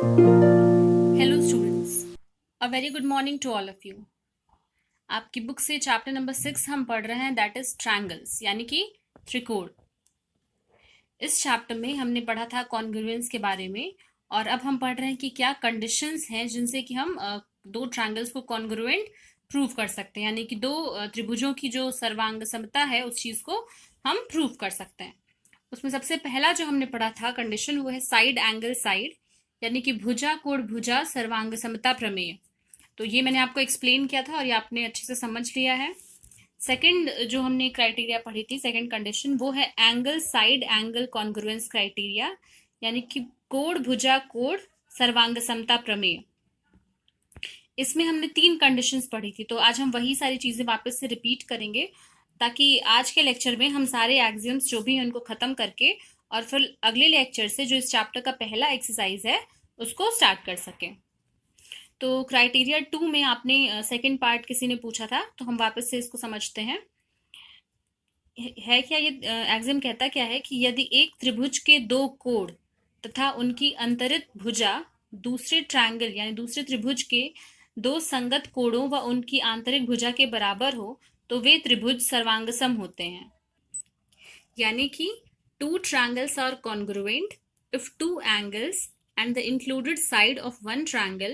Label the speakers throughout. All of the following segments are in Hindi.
Speaker 1: Hello students, a very good morning to all of you. आपकी बुक से चैप्टर नंबर 6 हम पढ़ रहे हैं, दैट इज ट्रायंगल्स यानी कि त्रिकोण। इस चैप्टर में हमने पढ़ा था कॉन्ग्रुएंस के बारे में, और अब हम पढ़ रहे हैं कि क्या कंडीशंस हैं जिनसे कि हम दो ट्रायंगल्स को कॉन्ग्रुएंट प्रूव कर सकते हैं, यानी कि दो त्रिभुजों की जो सर्वांग समता है उस चीज को हम प्रूव कर सकते हैं। उसमें सबसे पहला जो हमने पढ़ा था कंडीशन वो है साइड एंगल साइड, यानी कि भुजा कोण भुजा सर्वांग समता प्रमेय। तो ये मैंने आपको एक्सप्लेन किया था और ये आपने अच्छे से समझ लिया है। सेकंड जो हमने क्राइटेरिया पढ़ी थी, सेकंड कंडीशन, वो है angle side angle congruence criteria, यानी कि कोण भुजा कोण सर्वांग समता प्रमेय। इसमें हमने 3 कंडीशंस पढ़ी थी, तो आज हम वही सारी चीजें वापस से रिपीट करेंगे ताकि आज के लेक्चर में हम सारे एक्सियम्स जो भी हैं उनको खत्म करके और फिर अगले लेक्चर से जो इस चैप्टर का पहला एक्सरसाइज है उसको स्टार्ट कर सकें। तो क्राइटेरिया 2 में आपने सेकंड पार्ट किसी ने पूछा था, तो हम वापस से इसको समझते हैं। है क्या ये एग्जाम कहता क्या है कि यदि एक त्रिभुज के दो कोण तथा उनकी अंतरित भुजा दूसरे ट्रायंगल यानी दूसरे त्रिभुज के दो संगत कोणों व उनकी आंतरिक भुजा के बराबर हो तो वे त्रिभुज सर्वांगसम होते हैं। यानी कि two triangles are congruent if two angles and the included side of one triangle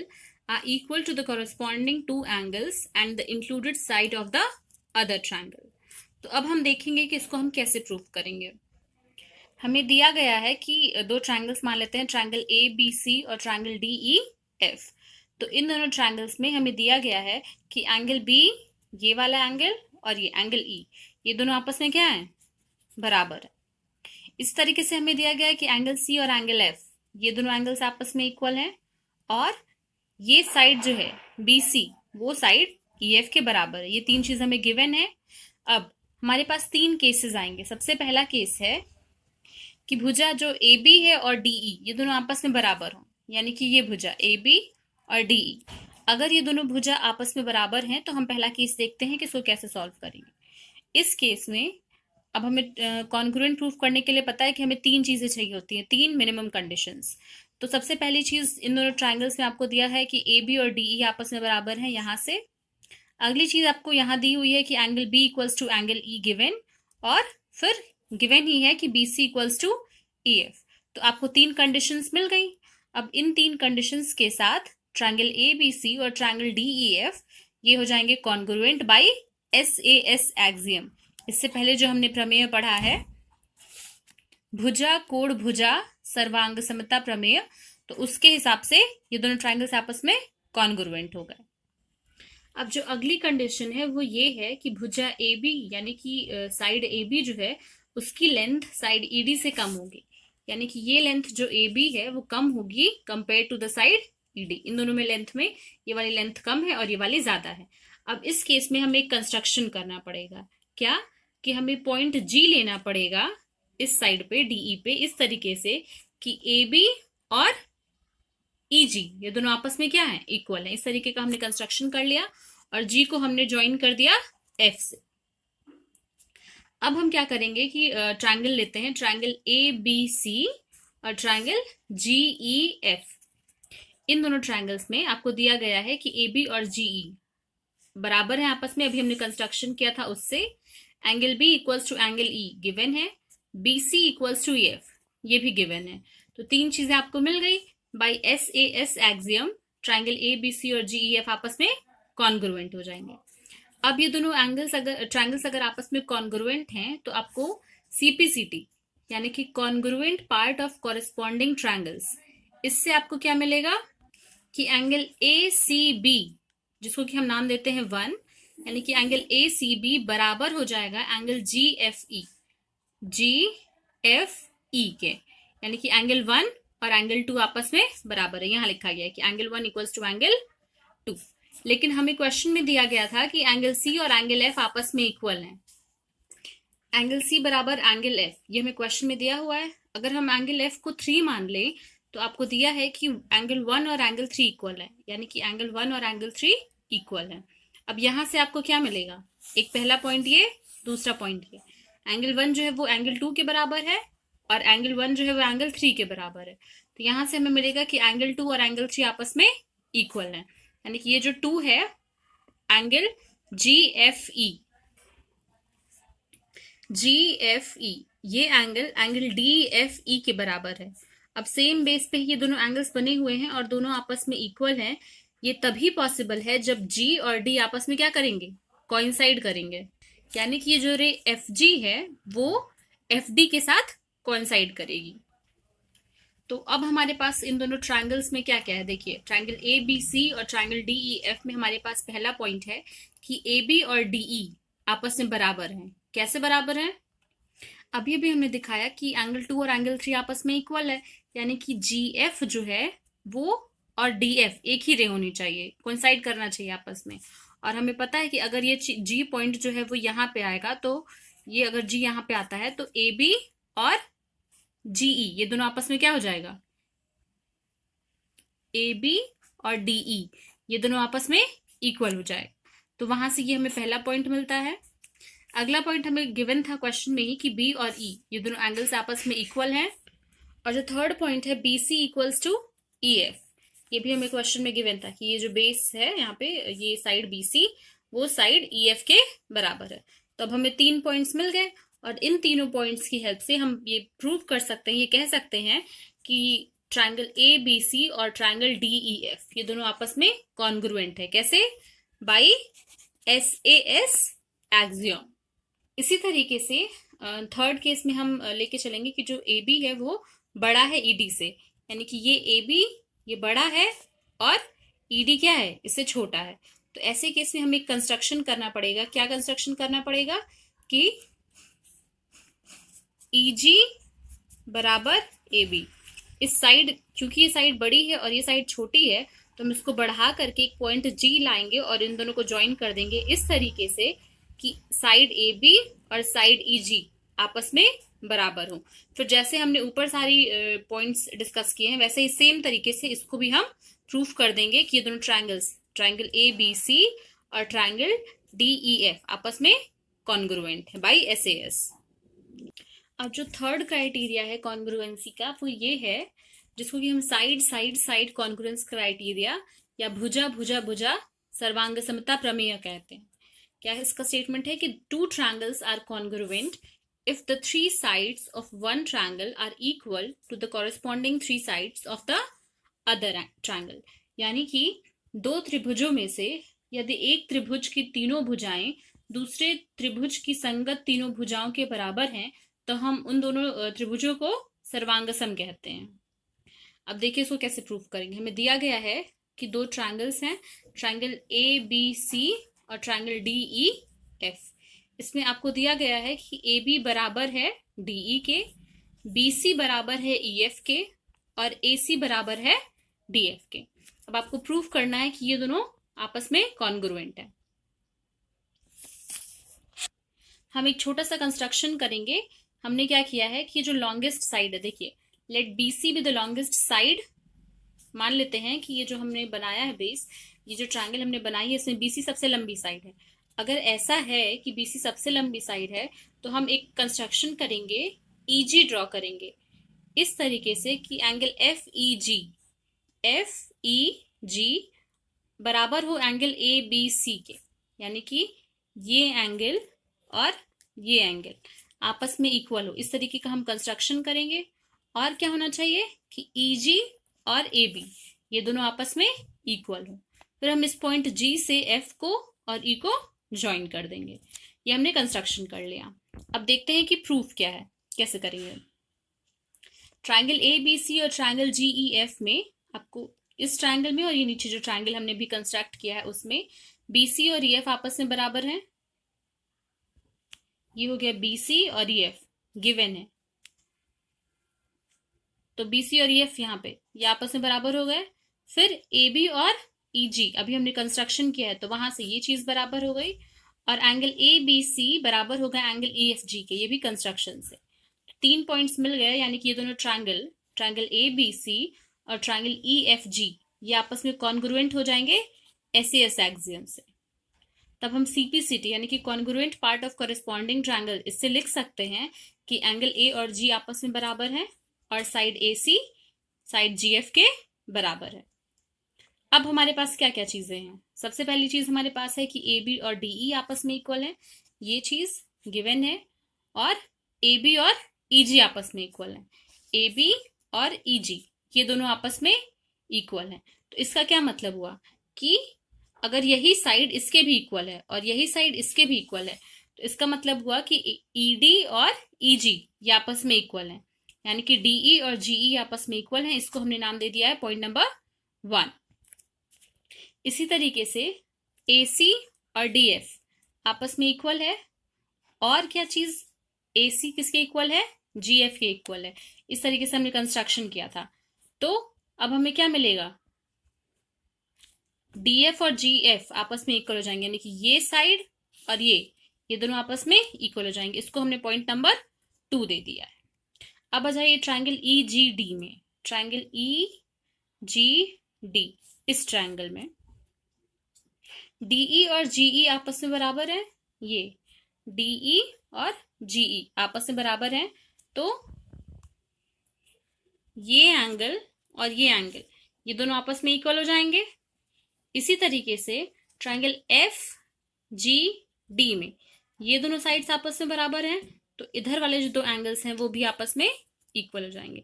Speaker 1: are equal to the corresponding two angles and the included side of the other triangle। तो अब हम देखेंगे कि इसको हम कैसे प्रूव करेंगे। हमें दिया गया है कि दो ट्रायंगल्स मान लेते हैं, ट्रायंगल ए बी सी और ट्रायंगल डी ई एफ। तो इन दोनों ट्रायंगल्स में हमें दिया गया है कि एंगल बी, ये वाला एंगल, और ये एंगल ई, ये दोनों आपस में क्या है, बराबर है। इस तरीके से हमें दिया गया है कि एंगल सी और एंगल एफ, ये दोनों एंगल्स आपस में इक्वल हैं, और ये साइड जो है बी सी वो साइड ई एफ के बराबर है। ये 3 चीज हमें गिवन है। अब हमारे पास 3 केसेस आएंगे। सबसे पहला केस है कि भुजा जो ए बी है और डी ई ये दोनों आपस में बराबर हो, यानी कि ये भुजा ए बी और डी ई, अगर ये दोनों भुजा आपस में बराबर हैं तो हम पहला केस देखते हैं कि इसको कैसे सॉल्व करेंगे। इस केस में अब हमें कॉन्ग्रुएंट प्रूफ करने के लिए पता है कि हमें 3 चीजें चाहिए होती हैं, 3 मिनिमम कंडीशंस। तो सबसे पहली चीज इन दोनों ट्रायंगल्स में आपको दिया है कि ए बी और डी ई आपस में बराबर हैं, यहां से। अगली चीज आपको यहां दी हुई है कि angle B equals to angle E given, और फिर गिवन ही है कि B C equals to E F. तो आपको 3 कंडीशंस मिल गई। अब इन 3 कंडीशंस के साथ ट्रायंगल ए बी सी और ट्रायंगल डी ई एफ ये हो जाएंगे congruent by S A S axiom. इससे पहले जो हमने प्रमेय पढ़ा है भुजा कोण भुजा सर्वांग समता प्रमेय, तो उसके हिसाब से ये दोनों ट्रायंगल्स आपस में कॉन्ग्रुएंट हो गए। अब जो अगली कंडीशन है वो ये है कि भुजा ए बी यानी कि साइड ए बी जो है उसकी लेंथ साइड ई डी से कम होगी, यानी कि ये लेंथ जो ए बी है वो कम होगी compare to the side E D. इन दोनों में लेंथ में ये वाली लेंथ कम है और ये वाली ज्यादा है। अब इस केस में हमें एक कंस्ट्रक्शन करना पड़ेगा। क्या कि हमें पॉइंट जी लेना पड़ेगा इस साइड पे डीई पे, इस तरीके से कि ए बी और ई जी ये दोनों आपस में क्या है, इक्वल है। इस तरीके का हमने कंस्ट्रक्शन कर लिया और जी को हमने ज्वाइन कर दिया एफ से। अब हम क्या करेंगे कि ट्रायंगल लेते हैं, ट्रायंगल ए बी सी और ट्रायंगल जी ई एफ। इन दोनों ट्रायंगल्स में आपको दिया गया है कि ए बी और जी ई बराबर है आपस में। अभी हमने कंस्ट्रक्शन किया था उससे। Angle B equals to angle E given है, B C equals to F ये भी गिवन है। तो 3 चीजें आपको मिल गई। By S A S axiom triangle A B C और जी ई एफ आपस में कॉन्ग्रुएंट हो जाएंगे। अब ये दोनों ट्रायंगल्स अगर आपस में कॉन्ग्रुएंट हैं तो आपको सीपीसीटी यानी कि congruent part of corresponding triangles, इससे आपको क्या मिलेगा कि एंगल ए सी बी जिसको कि हम नाम देते हैं 1, यानी कि एंगल ए सी बी बराबर हो जाएगा एंगल जी एफ ई के, यानी कि एंगल 1 और एंगल 2 आपस में बराबर है। यहां लिखा गया है कि एंगल 1 इक्वल्स टू एंगल 2, लेकिन हमें क्वेश्चन में दिया गया था कि एंगल सी और एंगल एफ आपस में इक्वल हैं। एंगल सी बराबर एंगल एफ ये हमें क्वेश्चन में दिया हुआ है। अगर हम एंगल एफ को 3 मान ले तो आपको दिया है कि एंगल 1 और एंगल 3 इक्वल है, यानी कि एंगल 1 और एंगल 3 इक्वल है। अब यहां से आपको क्या मिलेगा, एक पहला पॉइंट ये, दूसरा पॉइंट ये। एंगल 1 जो है वो एंगल 2 के बराबर है और एंगल 1 जो है वो एंगल 3 के बराबर है। तो यहां से हमें मिलेगा कि एंगल 2 और एंगल 3 आपस में इक्वल है, यानी कि ये जो 2 है एंगल GFE, ये एंगल DFE के बराबर है। अब सेम बेस पे ये दोनों एंगल्स बने हुए हैं और दोनों आपस में इक्वल हैं। ये तभी पॉसिबल है जब G और D आपस में क्या करेंगे, कोइंसाइड करेंगे, यानी कि ये जो रे FG है वो FD के साथ कोइंसाइड करेगी। तो अब हमारे पास इन दोनों ट्रायंगल्स में क्या क्या है, देखिए ट्रायंगल ABC और ट्रायंगल DEF में हमारे पास पहला पॉइंट है कि AB और DE आपस में बराबर हैं। कैसे बराबर हैं, अभी भी हमने दिखाया कि एंगल 2 और एंगल 3 आपस में इक्वल है, यानी कि GF जो है वो और DF एक ही रे होनी चाहिए, कोइंसाइड करना चाहिए आपस में। और हमें पता है कि अगर ये G पॉइंट जो है वो यहाँ पे आएगा, तो ये अगर G यहाँ पे आता है तो AB और GE ये दोनों आपस में क्या हो जाएगा, AB और DE ये दोनों आपस में इक्वल हो जाए। तो वहां से ये हमें पहला पॉइंट मिलता है। अगला पॉइंट हमें गिवन था क्वेश्चन में ही कि B और E ये दोनों एंगल्स आपस में इक्वल हैं। और जो थर्ड पॉइंट है BC इक्वल्स टू EF, ये भी हमें क्वेश्चन में गिवन था कि ये जो बेस है यहाँ पे ये साइड BC वो साइड EF के बराबर है। तो अब हमें 3 पॉइंट्स मिल गए और इन तीनों पॉइंट्स की हेल्प से हम ये प्रूव कर सकते हैं, ये कह सकते हैं कि ट्रायंगल ABC और ट्रायंगल DEF ये दोनों आपस में कॉन्ग्रुएंट है। कैसे, बाई SAS एक्सियम। इसी तरीके से थर्ड केस में हम लेके चलेंगे कि जो AB है वो बड़ा है ED से, यानी कि ये AB ये बड़ा है और ED क्या है, इससे छोटा है। तो ऐसे केस में हमें कंस्ट्रक्शन करना पड़ेगा। क्या कंस्ट्रक्शन करना पड़ेगा कि EG बराबर AB, इस साइड क्योंकि ये साइड बड़ी है और ये साइड छोटी है तो हम इसको बढ़ा करके एक पॉइंट G लाएंगे और इन दोनों को ज्वाइन कर देंगे इस तरीके से कि साइड AB और साइड EG आपस में बराबर हो। फिर जैसे हमने ऊपर सारी पॉइंट्स डिस्कस किए हैं वैसे ही सेम तरीके से इसको भी हम प्रूफ कर देंगे कि ये दोनों ट्रायंगल्स, ट्रायंगल ABC और ट्रायंगल DEF आपस में कॉन्ग्रुएंट है बाई SAS। अब जो थर्ड क्राइटेरिया है कॉन्ग्रुएंसी का वो ये है जिसको कि हम side side side congruence criteria या भुजा भुजा भुजा सर्वांग समता प्रमेय कहते हैं। क्या है इसका स्टेटमेंट है कि two triangles are congruent if the three sides of one triangle are equal to the corresponding three sides of the other triangle, यानी कि दो त्रिभुजों में से यदि एक त्रिभुज की तीनों भुजाएं दूसरे त्रिभुज की संगत तीनों भुजाओं के बराबर हैं तो हम उन दोनों त्रिभुजों को सर्वांगसम कहते हैं। अब देखिए इसको कैसे प्रूफ करेंगे। हमें दिया गया है कि दो ट्रायंगल्स हैं, ट्रायंगल ABC और ट्रायंगल DEF। इसमें आपको दिया गया है कि AB बराबर है DE के, BC बराबर है EF के और AC बराबर है DF के। अब आपको प्रूफ करना है कि ये दोनों आपस में कॉन्ग्रुएंट है। हम एक छोटा सा कंस्ट्रक्शन करेंगे। हमने क्या किया है कि जो लॉन्गेस्ट साइड है, देखिए let BC be the longest side. मान लेते हैं कि ये जो हमने बनाया है बेस, ये जो ट्रायंगल हमने बनाई है इसमें BC सबसे लंबी साइड है। अगर ऐसा है कि BC सबसे लंबी साइड है तो हम एक कंस्ट्रक्शन करेंगे, EG ड्रॉ करेंगे इस तरीके से कि एंगल FEG बराबर हो एंगल ABC के, यानी कि ये एंगल और ये एंगल आपस में इक्वल हो। इस तरीके का हम कंस्ट्रक्शन करेंगे। और क्या होना चाहिए कि EG और AB ये दोनों आपस में इक्वल हो। फिर हम इस पॉइंट G से F को और E को ज्वाइन कर देंगे। ये हमने कंस्ट्रक्शन कर लिया। अब देखते हैं कि प्रूफ क्या है, कैसे करेंगे। ट्रायंगल ABC और ट्रायंगल GEF में आपको इस ट्रायंगल में और ये नीचे जो ट्रायंगल हमने भी कंस्ट्रक्ट किया है उसमें BC और EF आपस में बराबर हैं। ये हो गया BC और EF गिवन है, तो BC और EF यहाँ पे ये आपस में बराबर हो गए। फिर AB और EG अभी हमने कंस्ट्रक्शन किया है तो वहां से ये चीज बराबर हो गई और एंगल ABC बराबर हो गया एंगल EFG के, ये भी कंस्ट्रक्शन से। 3 पॉइंट्स मिल गए, यानी कि ये दोनों ट्रायंगल ABC और ट्रायंगल EFG ये आपस में कॉन्ग्रुएंट हो जाएंगे SAS एक्सियम से। तब हम CPCT यानी कि congruent part of corresponding triangle इससे लिख सकते हैं कि एंगल ए और जी आपस में बराबर है और साइड AC साइड GF के बराबर है। अब हमारे पास क्या क्या चीजें हैं? सबसे पहली चीज हमारे पास है कि AB और DE आपस में इक्वल है, ये चीज गिवन है। और AB और EG आपस में इक्वल है, AB और EG ये दोनों आपस में इक्वल है। तो इसका क्या मतलब हुआ कि अगर यही साइड इसके भी इक्वल है और यही साइड इसके भी इक्वल है तो इसका मतलब हुआ कि ED और EG ये आपस में इक्वल है, यानी कि DE और GE आपस में इक्वल है। इसको हमने नाम दे दिया है पॉइंट नंबर 1। इसी तरीके से AC और DF आपस में इक्वल है, और क्या चीज AC किसके इक्वल है? GF के इक्वल है। इस तरीके से हमने कंस्ट्रक्शन किया था। तो अब हमें क्या मिलेगा? DF और GF आपस में इक्वल हो जाएंगे, यानी कि ये साइड और ये दोनों आपस में इक्वल हो जाएंगे। इसको हमने पॉइंट नंबर 2 दे दिया है। अब आ जाइए ट्रायंगल EGD में। ट्रायंगल EGD, इस ट्रायंगल में DE और GE आपस में बराबर है, ये DE और GE आपस में बराबर है। तो ये एंगल और ये एंगल ये दोनों आपस में इक्वल हो जाएंगे। इसी तरीके से ट्रायंगल FGD में ये दोनों साइड्स आपस में बराबर हैं, तो इधर वाले जो दो एंगल्स हैं वो भी आपस में इक्वल हो जाएंगे,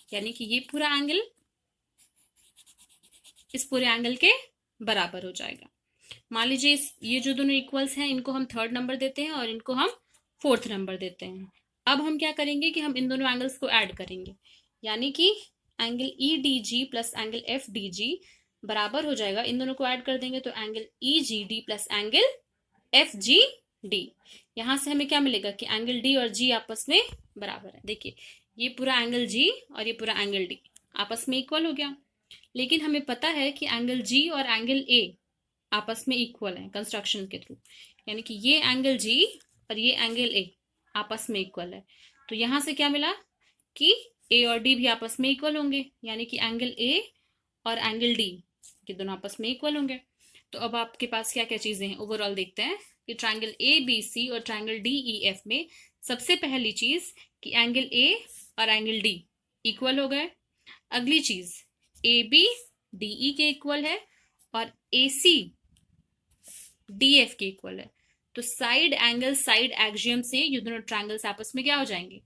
Speaker 1: यानी कि ये पूरा एंगल इस पूरे एंगल के बराबर हो जाएगा। मान लीजिए ये जो दोनों इक्वल्स हैं इनको हम 3rd नंबर देते हैं और इनको हम 4th नंबर देते हैं। अब हम क्या करेंगे कि हम इन दोनों एंगल्स को ऐड करेंगे, यानी कि angle EDG plus angle FDG बराबर हो जाएगा। इन दोनों को ऐड कर देंगे तो angle EGD plus angle FGD। यहां से हमें क्या मिलेगा कि एंगल D और G आपस में बराबर है। देखिए ये पूरा एंगल G और ये पूरा एंगल D आपस में इक्वल हो गया। लेकिन हमें पता है कि एंगल G और एंगल A आपस में इक्वल है कंस्ट्रक्शन के थ्रू, यानी कि ये एंगल G और ये एंगल A आपस में इक्वल है। तो यहां से क्या मिला कि A और D भी आपस में इक्वल होंगे, यानी कि एंगल A और एंगल D ये दोनों आपस में इक्वल होंगे। तो अब आपके पास क्या क्या चीजें हैं ओवरऑल देखते हैं कि ट्रायंगल ABC और ट्रायंगल DEF में सबसे पहली चीज कि एंगल A और एंगल D इक्वल हो गए। अगली चीज AB DE के इक्वल है और AC DF के इक्वल है। तो साइड एंगल साइड एक्सियम से ये दोनों ट्रायंगल्स आपस में क्या हो जाएंगे?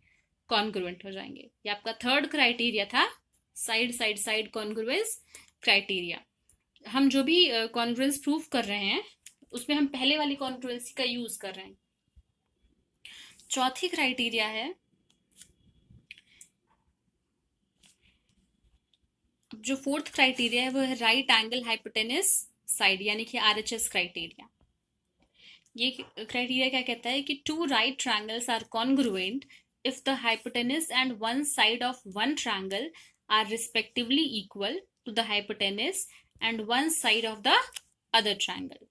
Speaker 1: कॉन्ग्रुएंट हो जाएंगे। ये आपका 3rd क्राइटेरिया था, side side side congruence criteria. हम जो भी कॉन्ग्रुएंस प्रूफ कर रहे हैं उसमें हम पहले वाली कॉन्ग्रुएंसी का यूज कर रहे हैं। चौथी क्राइटेरिया है, जो 4th क्राइटेरिया है वो है राइट एंगल हाइपोटेनस साइड, यानी कि RHS क्राइटेरिया। ये क्राइटेरिया क्या कहता है कि 2 right triangles are congruent if the hypotenuse and one side of one triangle are respectively equal to the hypotenuse and one side of the other triangle।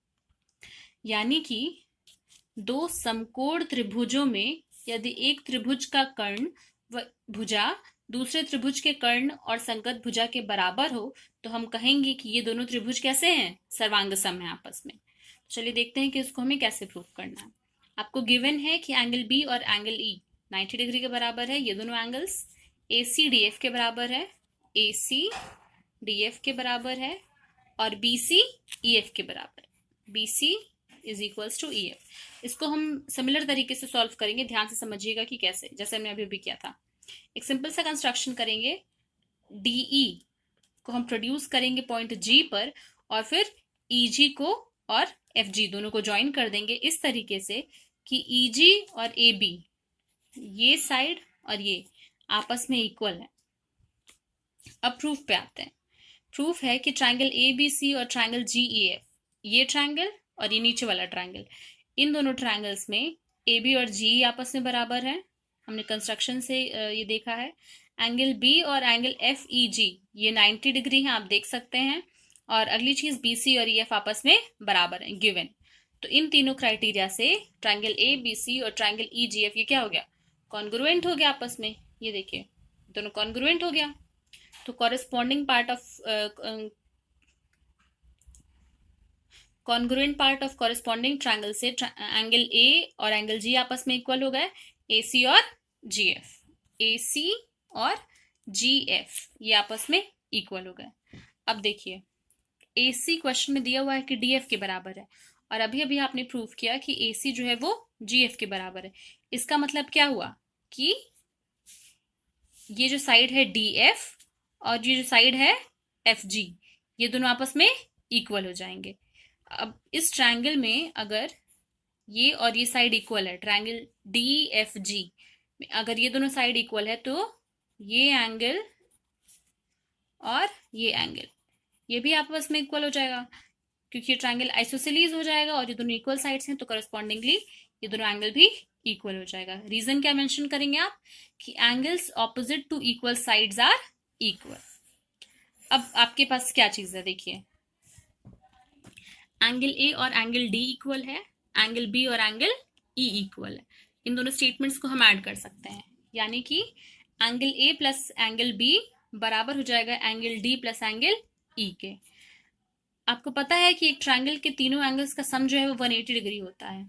Speaker 1: यानी कि दो समकोण त्रिभुजों में यदि एक त्रिभुज का कर्ण व भुजा दूसरे त्रिभुज के कर्ण और संगत भुजा के बराबर हो तो हम कहेंगे कि ये दोनों त्रिभुज कैसे हैं? सर्वांगसम है आपस में। चलिए देखते हैं कि इसको हमें कैसे प्रूफ करना है। आपको गिवन है कि एंगल B और एंगल E 90 डिग्री के बराबर है। ये दोनों एंगल्स AC DF के बराबर है, AC DF के बराबर है और BC EF के बराबर है। BC is equals to EF। इसको हम सिमिलर तरीके से सॉल्व करेंगे, ध्यान से समझिएगा कि कैसे, जैसे हमने अभी भी किया था। एक सिंपल सा कंस्ट्रक्शन करेंगे, DE को हम प्रोड्यूस करेंगे पॉइंट G पर और फिर EG को और FG दोनों को ज्वाइन कर देंगे इस तरीके से कि EG और AB ये साइड और ये आपस में इक्वल है। अब प्रूफ पे आते हैं। प्रूफ है कि ट्रायंगल ABC और ट्रायंगल GEF, ये ट्रायंगल और ये नीचे वाला ट्रायंगल, इन दोनों ट्रायंगल्स में AB और GE आपस में बराबर है। हमने कंस्ट्रक्शन से ये देखा है। एंगल B और एंगल FEG ये 90 डिग्री है, आप देख सकते हैं। और अगली चीज BC और EF आपस में बराबर है, गिवन। तो इन तीनों क्राइटेरिया से ट्रायंगल ABC और ट्रायंगल EGF ये क्या हो गया? कॉन्ग्रुएंट हो गया आपस में। ये देखिए दोनों कॉन्ग्रुएंट हो गया। तो corresponding part of congruent part of corresponding triangle से एंगल ए और एंगल जी आपस में इक्वल हो गए, ए सी और जी एफ, ए सी और जी एफ ये आपस में इक्वल हो गए। अब देखिए ए सी क्वेश्चन में दिया हुआ है कि डी एफ के बराबर है, और अभी अभी आपने प्रूव किया कि ए सी जो है वो जी एफ के बराबर है। इसका मतलब क्या हुआ कि ये जो साइड है डी एफ और ये जो साइड है एफ जी, ये दोनों आपस में इक्वल हो जाएंगे। अब इस ट्रायंगल में अगर ये और ये साइड इक्वल है, ट्रायंगल डी एफ जी में अगर ये दोनों साइड इक्वल है, तो ये एंगल और ये एंगल ये भी आपस में इक्वल हो जाएगा, क्योंकि ये ट्रायंगल आइसोसेलीज हो जाएगा और ये दोनों इक्वल साइड्स हैं, तो करस्पॉन्डिंगली ये दोनों एंगल भी इक्वल हो जाएगा। रीजन क्या मेंशन करेंगे आप कि angles opposite to equal sides are equal. अब आपके पास क्या चीज है, देखिए एंगल ए और एंगल डी इक्वल है, एंगल बी और एंगल ई इक्वल है। इन दोनों स्टेटमेंट्स को हम ऐड कर सकते हैं, यानी कि angle A plus angle B बराबर हो जाएगा angle D plus angle E के। आपको पता है कि एक ट्रायंगल के तीनों एंगल्स का सम जो है वो 180 डिग्री होता है,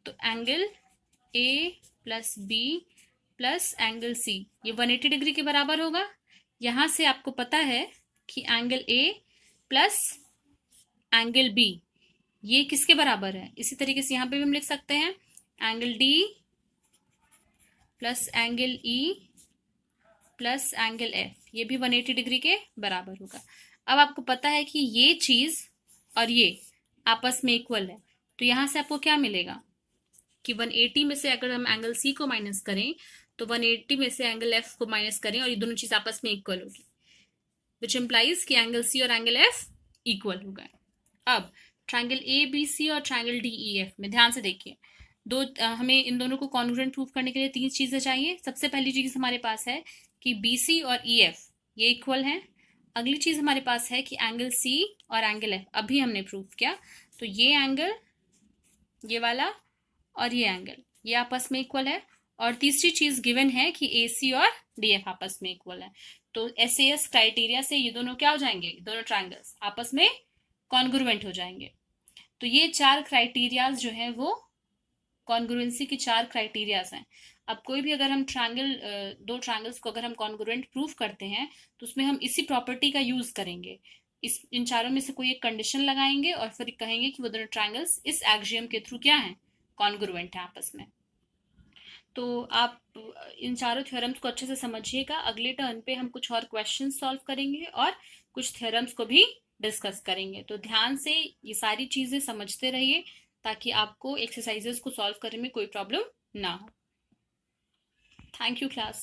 Speaker 1: तो angle A plus B plus angle C ये 180 डिग्री के बराबर होगा। यहां से आपको पता है कि angle A plus angle B ये किसके बराबर है, इसी तरीके से यहां पे भी हम लिख सकते हैं angle D plus angle E plus angle F ये भी 180 डिग्री के बराबर होगा। अब आपको पता है कि ये चीज और ये आपस में इक्वल है, तो यहां से आपको क्या मिलेगा कि 180 में से अगर हम एंगल सी को माइनस करें तो 180 में से एंगल एफ को माइनस करें और ये दोनों चीज आपस में इक्वल होगी, विच इम्प्लाइज कि एंगल सी और एंगल एफ इक्वल हो गए। अब ट्रायंगल ए बी सी और ट्रायंगल डी ई एफ में ध्यान से देखिए, हमें इन दोनों को कॉन्ग्रुएंट प्रूव करने के लिए 3 चीजें चाहिए। सबसे पहली चीज हमारे पास है कि बी सी और ई एफ ये इक्वल हैं। अगली चीज हमारे पास है कि एंगल सी और एंगल एफ अभी हमने प्रूव किया, तो ये एंगल ये वाला और ये एंगल ये आपस में इक्वल है। और तीसरी चीज गिवन है कि ए सी और डी एफ आपस में इक्वल है, तो SAS क्राइटेरिया से ये दोनों क्या हो जाएंगे, दोनों ट्रायंगल्स आपस में कॉन्ग्रुएंट हो जाएंगे। तो ये 4 क्राइटेरियाज जो है वो कॉन्ग्रुएंसी की 4 क्राइटेरियाज हैं। अब कोई भी अगर हम दो ट्रायंगल्स को अगर हम कॉन्ग्रुएंट प्रूव करते हैं तो उसमें हम इसी प्रॉपर्टी का यूज करेंगे, इन चारों में से कोई एक कंडीशन लगाएंगे और फिर कहेंगे कि वो दोनों ट्रायंगल्स इस एक्सियम के थ्रू क्या हैं, कॉन्ग्रुएंट है आपस में। तो आप इन चारों थ्योरम्स को अच्छे से समझिएगा। अगले टर्न पे हम कुछ और क्वेश्चन सॉल्व करेंगे और कुछ थ्योरम्स को भी डिस्कस करेंगे, तो ध्यान से ये सारी चीजें समझते रहिए ताकि आपको एक्सरसाइजेस को सॉल्व करने में कोई प्रॉब्लम ना हो। Thank you class.